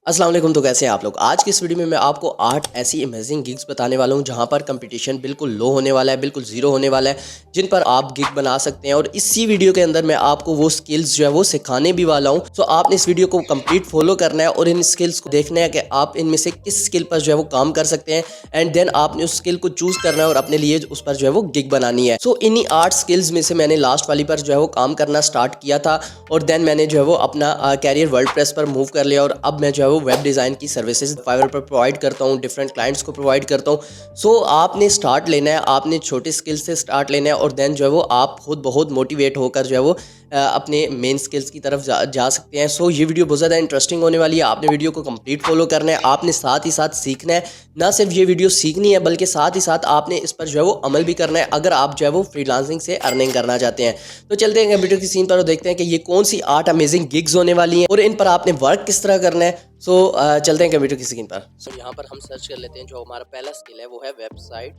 अस्सलाम वालेकुम। तो कैसे हैं आप लोग। आज की इस वीडियो में मैं आपको 8 ऐसी अमेजिंग गिग्स बताने वाला हूं जहां पर कंपटीशन बिल्कुल लो होने वाला है, बिल्कुल ज़ीरो होने वाला है, जिन पर आप गिग बना सकते हैं। और इसी वीडियो के अंदर मैं आपको वो स्किल्स जो है वो सिखाने भी वाला हूं। तो आपने इस वीडियो को कंप्लीट फॉलो करना है और इन स्किल्स को देखना है कि आप इनमें से किस स्किल पर जो है वो काम कर सकते हैं। एंड देन आपने उस स्किल को चूज़ करना है और अपने लिए उस पर जो है वो गिग बनानी है। सो इन्हीं 8 स्किल्स में से मैंने लास्ट वाली पर जो है वो काम करना स्टार्ट किया था और देन मैंने जो है वो अपना कैरियर वर्डप्रेस पर मूव कर लिया और अब मैं जो है वो वेब डिज़ाइन की सर्विसेज फाइवर पर प्रोवाइड करता हूँ, डिफरेंट क्लाइंट्स को प्रोवाइड करता हूँ। सो आपने स्टार्ट लेना है, आपने छोटे स्किल से स्टार्ट लेना है और देन जो है वो आप खुद बहुत मोटिवेट होकर जो है वो अपने मेन स्किल्स की तरफ जा सकते हैं। सो ये वीडियो बहुत ज़्यादा इंटरेस्टिंग होने वाली है। आपने वीडियो को कंप्लीट फॉलो करना है, आपने साथ ही साथ सीखना है। ना सिर्फ ये वीडियो सीखनी है बल्कि साथ ही साथ आपने इस पर जो है वो अमल भी करना है अगर आप जो है वो फ्रीलांसिंग से अर्निंग करना चाहते हैं। तो चलते हैं कंप्यूटर की सीन पर और देखते हैं कि ये कौन सी 8 अमेजिंग गिग्स होने वाली हैं और इन पर आपने वर्क किस तरह करना है। सो चलते हैं कंप्यूटर की स्क्रीन पर। सो यहाँ पर हम सर्च कर लेते हैं। जो हमारा पहला स्किल है वो है वेबसाइट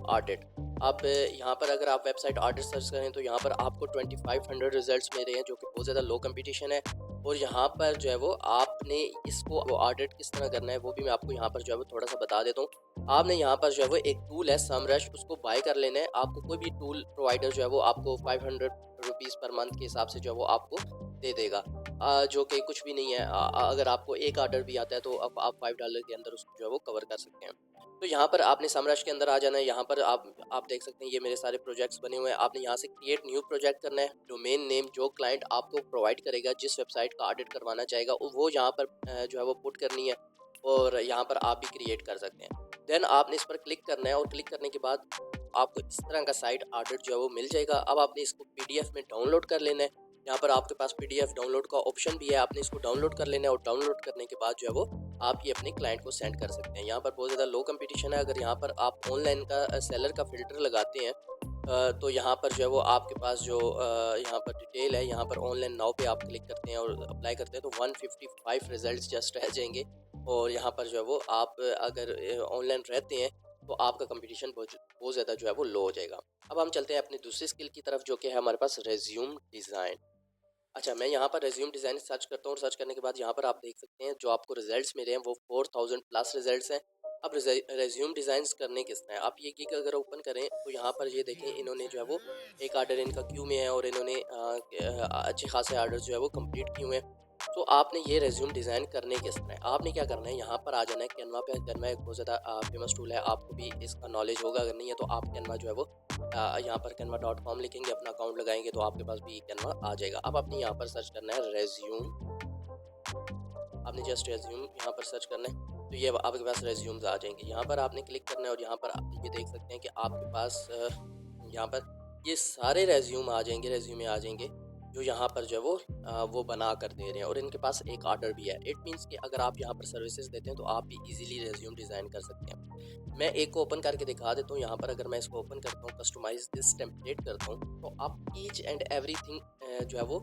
ऑडिट। अब यहाँ पर अगर आप वेबसाइट ऑडिट सर्च करें तो यहाँ पर आपको 2500 रिजल्ट्स मिल रहे हैं, जो कि बहुत ज़्यादा लो कंपटीशन है। और यहाँ पर जो है वो आपने इसको वो ऑडिट किस तरह करना है वो भी मैं आपको यहाँ पर जो है वो थोड़ा सा बता देता हूँ। आपने यहाँ पर जो है वो एक टूल है समरश, उसको बाय कर लेना है। आपको कोई भी टूल प्रोवाइडर जो है वो आपको 500 रुपीज़ पर मंथ के हिसाब से जो है वो आपको दे देगा, जो कि कुछ भी नहीं है। अगर आपको एक ऑर्डर भी आता है तो अब आप $5 के अंदर उसको जो है वो कवर कर सकते हैं। तो यहाँ पर आपने समरश के अंदर आ जाना है। यहाँ पर आप देख सकते हैं ये मेरे सारे प्रोजेक्ट्स बने हुए हैं। आपने यहाँ से क्रिएट न्यू प्रोजेक्ट करना है। डोमेन नेम जो क्लाइंट आपको प्रोवाइड करेगा, जिस वेबसाइट का ऑडिट करवाना चाहेगा, वो यहाँ पर जो है वो पुट करनी है और यहाँ पर आप भी क्रिएट कर सकते हैं। देन आपने इस पर क्लिक करना है और क्लिक करने के बाद आपको इस तरह का साइट ऑडिट जो है वो मिल जाएगा। अब आपने इसको पीडीएफ में डाउनलोड कर लेना है। यहाँ पर आपके पास पीडीएफ डाउनलोड का ऑप्शन भी है, आपने इसको डाउनलोड कर लेना है और डाउनलोड करने के बाद जो है वो आप ये अपने क्लाइंट को सेंड कर सकते हैं। यहाँ पर बहुत ज़्यादा लो कंपटीशन है। अगर यहाँ पर आप ऑनलाइन का सेलर का फिल्टर लगाते हैं तो यहाँ पर जो है वो आपके पास जो यहाँ पर डिटेल है, यहाँ पर ऑनलाइन नाउ पे आप क्लिक करते हैं और अप्लाई करते हैं तो 155 रिजल्ट्स जस्ट रह जाएंगे। और यहाँ पर जो है वो आप अगर ऑनलाइन रहते हैं तो आपका कंपटीशन बहुत ज़्यादा जो है वो लो हो जाएगा। अब हम चलते हैं अपनी दूसरी स्किल की तरफ, जो कि है हमारे पास रेज्यूम डिज़ाइन। अच्छा, मैं यहाँ पर रेज्यूम डिज़ाइन सर्च करता हूँ और सर्च करने के बाद यहाँ पर आप देख सकते हैं जो आपको रिजल्ट्स मिले हैं वो 4000 प्लस रिजल्ट्स हैं। अब रेज्यूम डिज़ाइंस करने किस तरह हैं, आप ये गिग अगर ओपन करें तो यहाँ पर ये देखें, इन्होंने जो है वो एक आर्डर इनका क्यू में है और इन्होंने अच्छे खासे आर्डर जो है वो कंप्लीट किए हुए हैं। तो आपने ये रेज्यूम डिज़ाइन करने किस तरह है, आपने क्या करना है, यहाँ पर आ जाना है कैनवा पे। कैनवा एक बहुत ज़्यादा फेमस टूल है, आपको भी इसका नॉलेज होगा। अगर नहीं है तो आप कैनवा जो है वो यहाँ पर canva.com लिखेंगे, अपना अकाउंट लगाएंगे तो आपके पास भी कैनवा आ जाएगा। अब आपने यहाँ पर सर्च करना है रेज्यूम। आपने जस्ट रेज्यूम यहाँ पर सर्च करना है तो ये आपके पास रेज्यूम्स आ जाएंगे। यहाँ पर आपने क्लिक करना है और यहाँ पर आप ये देख सकते हैं कि आपके पास यहाँ पर ये सारे रेज्यूम आ जाएंगे, रेज्यूमे आ जाएंगे जो यहाँ पर जो है वो बना कर दे रहे हैं और इनके पास एक ऑर्डर भी है। इट मीन्स कि अगर आप यहाँ पर सर्विसेज देते हैं तो आप भी इजीली रेज्यूम डिज़ाइन कर सकते हैं। मैं एक को ओपन करके दिखा देता हूँ। यहाँ पर अगर मैं इसको ओपन करता हूँ, कस्टमाइज दिस टेम्पलेट करता हूँ, तो आप ईच एंड एवरीथिंग जो है वो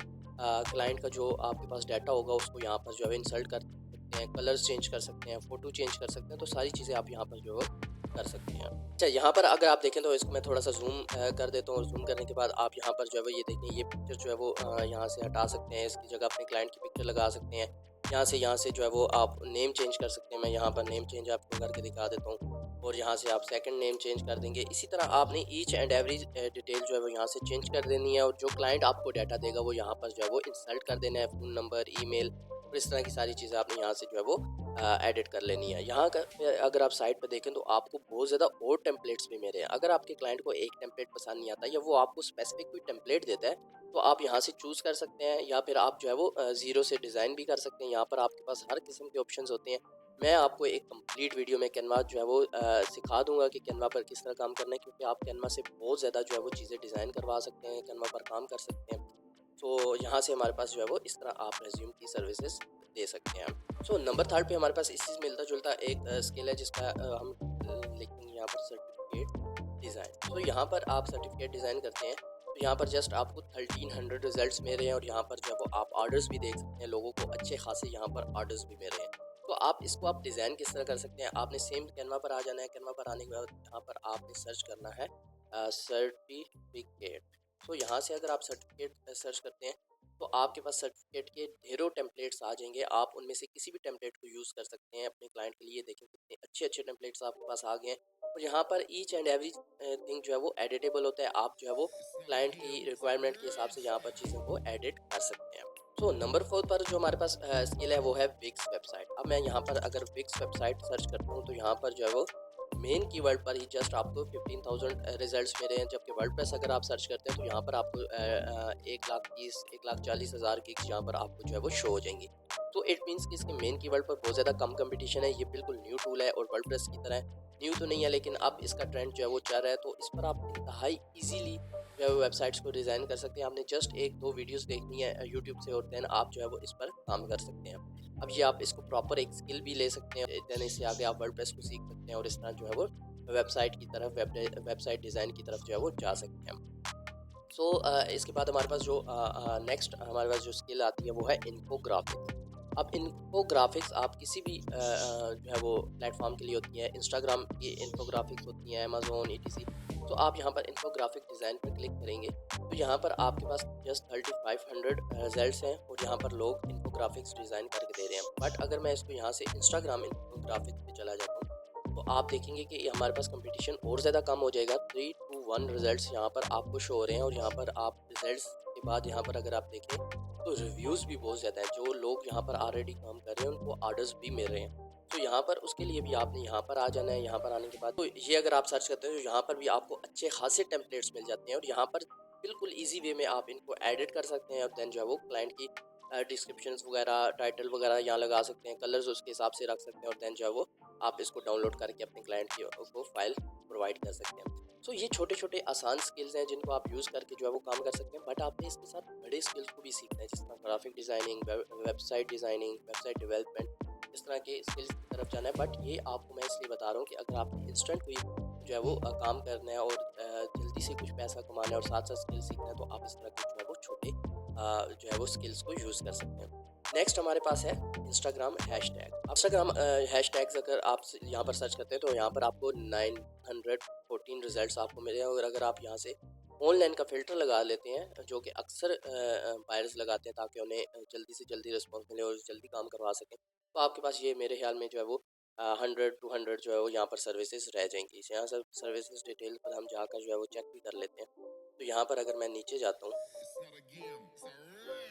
क्लाइंट का जो आपके पास डाटा होगा उसको यहाँ पर जो है इंसर्ट कर सकते हैं, कलर्स चेंज कर सकते हैं, फ़ोटो चेंज कर सकते हैं। तो सारी चीज़ें आप यहाँ पर जो है कर सकते हैं। अच्छा, यहाँ पर अगर आप देखें तो इसको मैं थोड़ा सा जूम कर देता हूँ और जूम करने के बाद आप यहाँ पर जो है वो ये देखें, ये पिक्चर जो है वो यहाँ से हटा सकते हैं, इसकी जगह अपने क्लाइंट की पिक्चर लगा सकते हैं। यहाँ से जो है वो आप नेम चेंज कर सकते हैं। मैं यहाँ पर नेम चेंज आपको करके दिखा देता हूँ और यहाँ से आप सेकंड नेम चेंज कर देंगे। इसी तरह आपने ईच एंड एवरी डिटेल जो है वो यहाँ से चेंज कर देनी है और जो क्लाइंट आपको डाटा देगा वो यहाँ पर जो है वो इंसर्ट कर देना है, फ़ोन नंबर, ईमेल और इस तरह की सारी चीज़ें आपने यहाँ से जो है वो एडिट कर लेनी है। यहाँ का अगर आप साइट पर देखें तो आपको बहुत ज़्यादा और टेम्पलेट्स भी मिले हैं। अगर आपके क्लाइंट को एक टेम्पलेट पसंद नहीं आता या वो आपको स्पेसिफिक कोई टेम्पलेट देता है तो आप यहाँ से चूज़ कर सकते हैं या फिर आप जो है वो ज़ीरो से डिज़ाइन भी कर सकते हैं। यहाँ पर आपके पास हर किस्म के ऑप्शंस होते हैं। मैं आपको एक कंप्लीट वीडियो में कैनवा जो है वो सिखा दूंगा कि कैनवा पर किस तरह काम करना है, क्योंकि आप कैनवा से बहुत ज़्यादा जो है वो चीज़ें डिज़ाइन करवा सकते हैं, कैनवा पर काम कर सकते हैं। तो यहाँ से हमारे पास जो है वो इस तरह आप रेज्यूम की सर्विसेज दे सकते हैं। सो नंबर थर्ड पे हमारे पास इसी से मिलता जुलता एक स्किल है जिसका हम लिखेंगे यहाँ पर सर्टिफिकेट डिज़ाइन। तो यहाँ पर आप सर्टिफिकेट डिज़ाइन करते हैं तो यहाँ पर जस्ट आपको 1300 रिजल्ट्स मिल रहे हैं और यहाँ पर जो है वो आप ऑर्डर्स भी देख सकते हैं, लोगों को अच्छे खासे यहाँ पर ऑर्डर्स भी मिल रहे हैं। तो आप इसको आप डिज़ाइन किस तरह कर सकते हैं, आपने सेम कैनवा पर आ जाना है। कैनवा पर आने के बाद यहाँ पर आपने सर्च करना है सर्टिफिकेट। तो यहाँ से अगर आप सर्टिफिकेट सर्च करते हैं तो आपके पास सर्टिफिकेट के ढेरों टेम्पलेट्स आ जाएंगे। आप उनमें से किसी भी टेम्पलेट को यूज़ कर सकते हैं अपने क्लाइंट के लिए। देखें कितने अच्छे अच्छे टेम्पलेट्स आपके पास आ गए हैं और यहाँ पर ईच एंड एवरी थिंग जो है वो एडिटेबल होता है। आप जो है वो क्लाइंट की रिक्वायरमेंट के हिसाब से यहाँ पर चीज़ों को एडिट कर सकते हैं। तो नंबर 4 पर जो हमारे पास स्किल है वो है विक्स वेबसाइट। अब मैं यहाँ पर अगर विक्स वेबसाइट सर्च करता हूँ तो यहाँ पर जो है वो मेन कीवर्ड पर ही जस्ट आपको 15,000 रिजल्ट्स मिले हैं। जबकि वर्डप्रेस अगर आप सर्च करते हैं तो यहाँ पर आपको 1,40,000 गिग्स यहाँ पर आपको जो है वो शो हो जाएंगी। तो इट मीन्स कि इसके मेन कीवर्ड पर बहुत ज़्यादा कम कंपटीशन है। ये बिल्कुल न्यू टूल है और वर्डप्रेस की तरह न्यू तो नहीं है, लेकिन अब इसका ट्रेंड जो है वो चल रहा है। तो इस पर आप इंतहाई ईजीली जो है वो वेबसाइट्स को डिज़ाइन कर सकते हैं। आपने जस्ट 1-2 वीडियोस देखनी है यूट्यूब से और देन आप जो है वो इस पर काम कर सकते हैं। अब ये आप इसको प्रॉपर एक स्किल भी ले सकते हैं, देन इससे आगे आप वर्डप्रेस को सीख सकते हैं और इस तरह जो है वो वेबसाइट की तरफ वेबसाइट डिज़ाइन की तरफ जो है वो जा सकते हैं। सो इसके बाद हमारे पास जो नेक्स्ट हमारे पास जो स्किल आती है वो है इन्फोग्राफिक्स। अब इन्फोग्राफिक्स आप किसी भी जो है वो प्लेटफॉर्म के लिए होती है। इंस्टाग्राम की इन्फोग्राफिक्स होती हैं, अमेजोन ईटीसी। तो आप यहाँ पर इन्फोग्राफिक डिज़ाइन पर क्लिक करेंगे तो यहाँ पर आपके पास जस्ट 3500 रिजल्ट्स हैं और यहाँ पर लोग इन्फोग्राफिक्स डिज़ाइन करके दे रहे हैं। बट अगर मैं इसको यहाँ से इंस्टाग्राम इन्फोग्राफिक्स पे चला जाता हूँ तो आप देखेंगे कि हमारे पास कंपटीशन और ज़्यादा कम हो जाएगा। 3 to 1 रिजल्ट्स यहाँ पर आपको शो हो रहे हैं और यहाँ पर आप रिजल्ट्स के बाद यहाँ पर अगर आप देखें तो रिव्यूज़ भी बहुत ज़्यादा हैं। जो लोग यहाँ पर ऑलरेडी काम कर रहे हैं उनको ऑर्डर्स भी मिल रहे हैं। तो यहाँ पर उसके लिए भी आपने यहाँ पर आ जाना है। यहाँ पर आने के बाद तो ये अगर आप सर्च करते हैं तो यहाँ पर भी आपको अच्छे खासे टेम्पलेट्स मिल जाते हैं और यहाँ पर बिल्कुल ईजी वे में आप इनको एडिट कर सकते हैं और देन जो है वो क्लाइंट की डिस्क्रिप्शंस वगैरह, टाइटल वगैरह यहाँ लगा सकते हैं, कलर्स उसके हिसाब से रख सकते हैं और देन जो है वो आप इसको डाउनलोड करके अपने क्लाइंट को फाइल प्रोवाइड कर सकते हैं। सो ये छोटे छोटे आसान स्किल्स हैं जिनको आप यूज़ करके जो है वो काम कर सकते हैं। बट आपने इसके साथ बड़े स्किल्स को भी सीखना है, जिस तरह graphic designing, website designing, website development, इस तरह के स्किल्स की तरफ जाना है। बट ये आपको मैं इसलिए बता रहा हूँ कि अगर आपने इंस्टेंट कोई जो है वो काम करना है और जल्दी से कुछ पैसा कमाना है और साथ साथ स्किल सीखना है तो आप इस तरह के जो है वो छोटे जो है वो स्किल्स को यूज़ कर सकते हैं। नेक्स्ट हमारे पास है इंस्टाग्राम हैशटैग। इंस्टाग्राम हैशटैग्स अगर आप यहाँ पर सर्च करते हैं तो यहाँ पर आपको 914 रिजल्ट्स आपको मिले हैं। और अगर आप यहाँ से ऑनलाइन का फ़िल्टर लगा लेते हैं जो कि अक्सर बायर्स लगाते हैं ताकि उन्हें जल्दी से जल्दी रिस्पॉन्स मिले और जल्दी काम करवा सकें, तो आपके पास ये मेरे ख्याल में जो है वो 100-200 जो है वो यहाँ पर सर्विसेज रह जाएंगी। यहाँ सब सर्विसेज डिटेल पर हम जाकर जो है वो चेक भी कर लेते हैं। तो यहाँ पर अगर मैं नीचे जाता हूँ,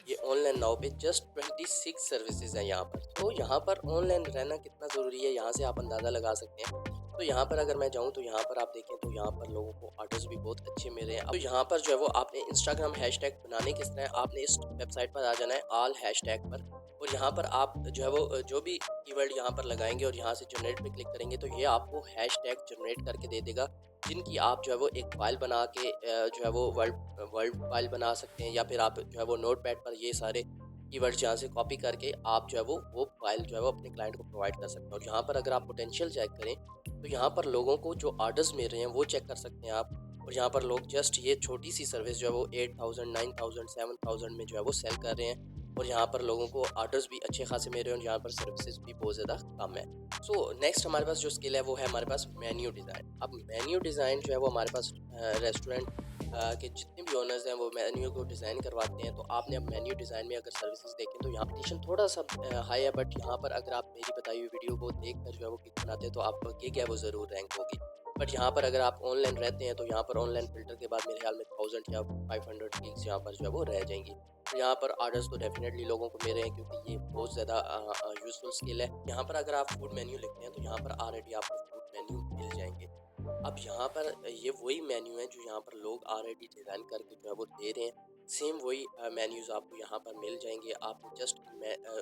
ये ऑनलाइन नाउ पे जस्ट 26 सर्विसेज हैं यहाँ पर। तो यहाँ पर ऑनलाइन रहना कितना ज़रूरी है यहाँ से आप अंदाज़ा लगा सकते हैं। तो यहाँ पर अगर मैं जाऊँ तो यहाँ पर आप देखें तो यहाँ पर लोगों को ऑर्डर्स भी बहुत अच्छे मिल रहे हैं। तो यहाँ पर जो है वो आपने इंस्टाग्राम हैशटैग बनाने किस तरह, आपने इस वेबसाइट पर आ जाना है ऑल हैशटैग पर और यहाँ पर आप जो है वो जो भी कीवर्ड यहाँ पर लगाएंगे और यहाँ से जनरेट पे क्लिक करेंगे तो ये आपको हैशटैग जनरेट करके दे देगा, जिनकी आप जो है वो एक फाइल बना के जो है वो वर्ल्ड फाइल बना सकते हैं या फिर आप जो है वो नोटपैड पर ये सारे कीवर्ड्स यहाँ से कॉपी करके आप जो है वो फाइल जो है वो अपने क्लाइंट को प्रोवाइड कर सकते हैं। और यहाँ पर अगर आप पोटेंशियल चेक करें तो यहाँ पर लोगों को जो ऑर्डर्स मिल रहे हैं वो चेक कर सकते हैं आप। और यहाँ पर लोग जस्ट ये छोटी सी सर्विस जो है वो 8,000, 9,000, 7,000 में जो है वो सेल कर रहे हैं और यहाँ पर लोगों को ऑर्डर्स भी अच्छे खासे मिल रहे हैं और यहाँ पर सर्विसेज भी बहुत ज़्यादा कम है। सो नेक्स्ट हमारे पास जो स्किल है वो है हमारे पास मेन्यू डिज़ाइन। अब मेन्यू डिज़ाइन जो है वो हमारे पास रेस्टोरेंट के जितने भी ओनर्स हैं वो मेन्यू को डिज़ाइन करवाते हैं। तो आपने अब मेन्यू डिज़ाइन में अगर सर्विसेज देखें तो यहाँ कंपटीशन थोड़ा सा हाई है, बट यहाँ पर अगर आप मेरी बताई हुई वीडियो को देख कर जो है वो गिग बनाते हैं तो आपका गिग है वो ज़रूर रैंक होगी। बट यहाँ पर अगर आप ऑनलाइन रहते हैं तो यहाँ पर ऑनलाइन फिल्टर के बाद मेरे ख्याल में 1000 या 500 गिग्स यहाँ पर जो है वो रह जाएंगी। तो यहाँ पर ऑर्डर्स तो डेफिनेटली लोगों को मिल रहे हैं क्योंकि ये बहुत ज़्यादा यूजफुल स्किल है। यहाँ पर अगर आप फूड मेन्यू लिखते हैं तो यहाँ पर ऑलरेडी आपको फूड मेन्यू मिल जाएंगे। अब यहाँ पर ये वही मेन्यू है जो यहाँ पर लोग ऑलरेडी डिज़ाइन करके जो है वो दे रहे हैं। सेम वही मेन्यूज़ आपको यहाँ पर मिल जाएंगे। आपको जस्ट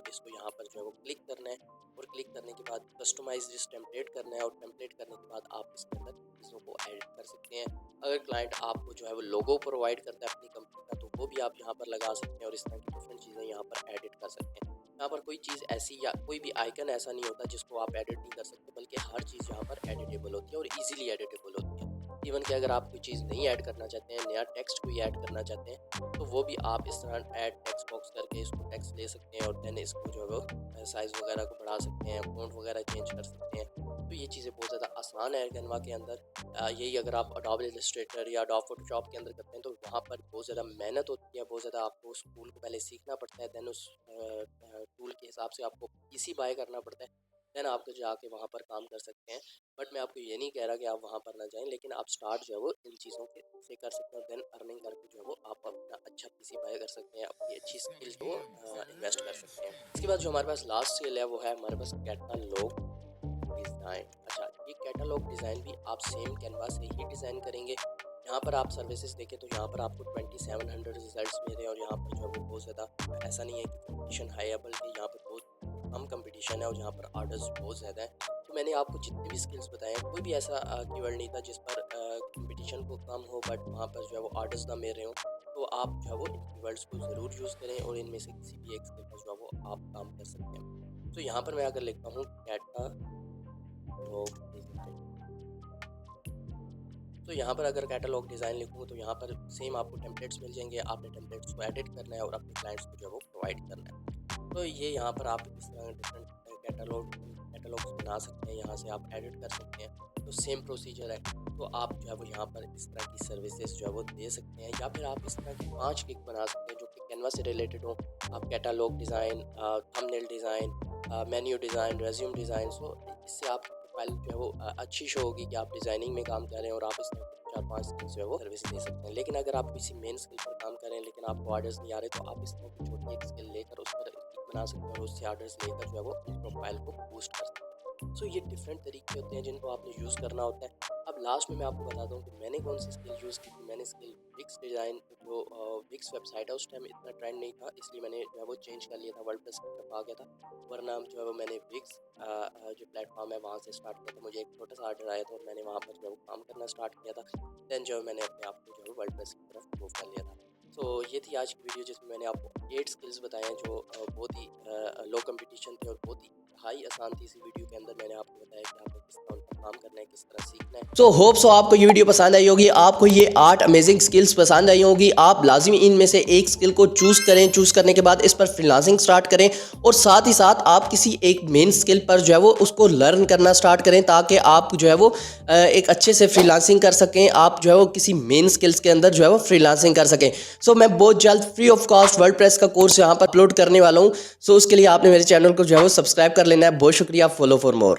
इसको यहाँ पर जो है वो क्लिक करना है और क्लिक करने के बाद कस्टमाइज दिस टेम्पलेट करना है और टेम्पलेट करने के बाद आप इसके अंदर चीज़ों को एडिट कर सकते हैं। अगर क्लाइंट आपको जो है वो लोगो प्रोवाइड करता है अपनी कंपनी का तो वो भी आप यहाँ पर लगा सकते हैं और इस तरह की डिफरेंट चीज़ें यहाँ पर एडिट कर सकते हैं। यहाँ पर कोई चीज़ ऐसी या कोई भी आइकन ऐसा नहीं होता जिसको आप एडिट नहीं कर सकते, बल्कि हर चीज़ यहाँ पर एडिटेबल होती है और ईजिली एडिटेबल होती है। इवन कि अगर आप कोई चीज़ नहीं ऐड करना चाहते हैं, नया टेक्स्ट कोई ऐड करना चाहते हैं, तो वो भी आप इस तरह ऐड टेक्स्ट बॉक्स करके इसको टेक्स्ट ले सकते हैं और देन इसको जो है वो साइज़ वगैरह को बढ़ा सकते हैं, फ़ॉन्ट वगैरह चेंज कर सकते हैं। तो ये चीज़ें बहुत ज़्यादा आसान है कैनवा के अंदर। यही अगर आप अडोबे इलस्ट्रेटर या अडोबे फोटोशॉप के अंदर करते हैं तो वहाँ पर बहुत ज़्यादा मेहनत होती है, बहुत ज़्यादा आपको उस टूल को पहले सीखना पड़ता है, देन उस टूल के हिसाब से आपको पीसी बाय करना पड़ता है, देन आप जाके वहाँ पर काम कर सकते हैं। बट मैं आपको ये नहीं कह रहा कि आप वहाँ पर ना जाएं, लेकिन आप स्टार्ट जो है वो इन चीज़ों के से कर सकते हैं, देन अर्निंग करके जो है वो आप अपना अच्छा पीसी बाय कर सकते हैं, अपनी अच्छी स्किल्स को इन्वेस्ट कर सकते हैं। इसके बाद जो हमारे पास लास्ट स्किल है वो है हमारे पास कैटलॉग डिज़ाइन। अच्छा, ये कैटलॉग डिज़ाइन भी आप सेम कैनवा से ही डिज़ाइन करेंगे। यहाँ पर आप सर्विसेज देखें तो यहाँ पर आपको 2700 रिजल्ट्स मिल रहे हैं और यहाँ पर जो है वो बहुत ज़्यादा ऐसा नहीं है कि कंपटीशन हाई है, बल्कि यहाँ पर बहुत कम कंपटीशन है और यहाँ पर ऑर्डर्स बहुत ज़्यादा है। तो मैंने आपको जितने भी स्किल्स बताए हैं, कोई भी ऐसा कीवर्ड नहीं था जिस पर कंपटीशन को कम हो बट वहाँ पर जो है वो ऑर्डर्स ना मिल रहे हो। तो आप जो है वो इन कीवर्ड्स को ज़रूर यूज़ करें और इनमें से किसी भी एक स्किल पर जो है वो आप काम कर सकते हैं। तो यहाँ पर मैं अगर लिखता हूँ कैटलॉग डिज़ाइन, तो यहाँ पर अगर कैटलॉग डिज़ाइन लिखूँ तो यहाँ पर सेम आपको टेम्पलेट्स मिल जाएंगे। आपने टेम्पलेट्स को एडिट करना है और अपने क्लाइंट्स को जो है वो प्रोवाइड करना है। तो ये यहाँ पर आप इस तरह डिफरेंट कैटलॉग्स बना सकते हैं, यहाँ से आप एडिट कर सकते हैं। तो सेम प्रोसीजर है, तो आप जो है वो यहाँ पर इस तरह की सर्विसेज जो है वो दे सकते हैं, या फिर आप इस तरह की 5 गिग बना सकते हैं जो कि कैनवा से रिलेटेड हो। आप catalogue design, thumbnail design, menu design, resume design, so इससे आप प्रोफाइल जो है वो अच्छी शो होगी कि आप डिज़ाइनिंग में काम कर रहे हैं और आप इस तरह 4-5 स्किल्स जो है वो सर्विस दे सकते हैं। लेकिन अगर आप किसी मेन स्किल पर काम कर रहे हैं लेकिन आपको ऑर्डर्स नहीं आ रहे, तो आप इस तरह की छोटी एक स्किल लेकर उस पर बना सकते हैं और उससे ऑर्डर्स लेकर जो है वो प्रोफाइल को बूस्ट कर सकते हैं। सो ये डिफरेंट तरीके होते हैं जिनको आपने यूज़ करना होता है। अब लास्ट में मैं आपको बताता हूँ कि मैंने कौन सी स्किल यूज़ की थी। मैंने स्किल विक्स डिज़ाइन, जो विक्स वेबसाइट है उस टाइम इतना ट्रेंड नहीं था, इसलिए मैंने जो है वो चेंज कर लिया था, वर्डप्रेस की तरफ आ गया था। वरना जो है वो मैंने विक्स जो प्लेटफॉर्म है वहाँ से स्टार्ट किया था। मुझे एक छोटा सा ऑर्डर आया था और मैंने वहाँ पर जो है वो काम करना स्टार्ट किया था। देन जो है मैंने अपने आप को जो है वर्डप्रेस की तरफ मूव कर लिया था। तो ये थी आज की वीडियो जिसमें मैंने आपको 8 स्किल्स बताए हैं जो बहुत ही लो कंपटीशन थे और बहुत ही हाई आसान थी। इसी वीडियो के अंदर मैंने आपको बताया कि आपको किस तरह उन पर काम करना है, किस तरह सीखना है। सो होप सो आपको ये वीडियो पसंद आई होगी, आपको ये 8 अमेजिंग स्किल्स पसंद आई होगी। आप लाजमी इनमें से एक स्किल को चूज़ करें, चूज़ करने के बाद इस पर फ्रीलांसिंग स्टार्ट करें और साथ ही साथ आप किसी एक मेन स्किल पर जो है वो उसको लर्न करना स्टार्ट करें, ताकि आप जो है वो एक अच्छे से फ्रीलांसिंग कर सकें। आप जो है वो किसी मेन स्किल्स के अंदर जो है वो फ्रीलांसिंग कर सकें। सो मैं बहुत जल्द फ्री ऑफ कॉस्ट वर्डप्रेस का कोर्स यहाँ पर अपलोड करने वाला हूँ। सो उसके लिए आपने मेरे चैनल को जो है वो सब्सक्राइब कर लेना है। बहुत शुक्रिया। Follow for more.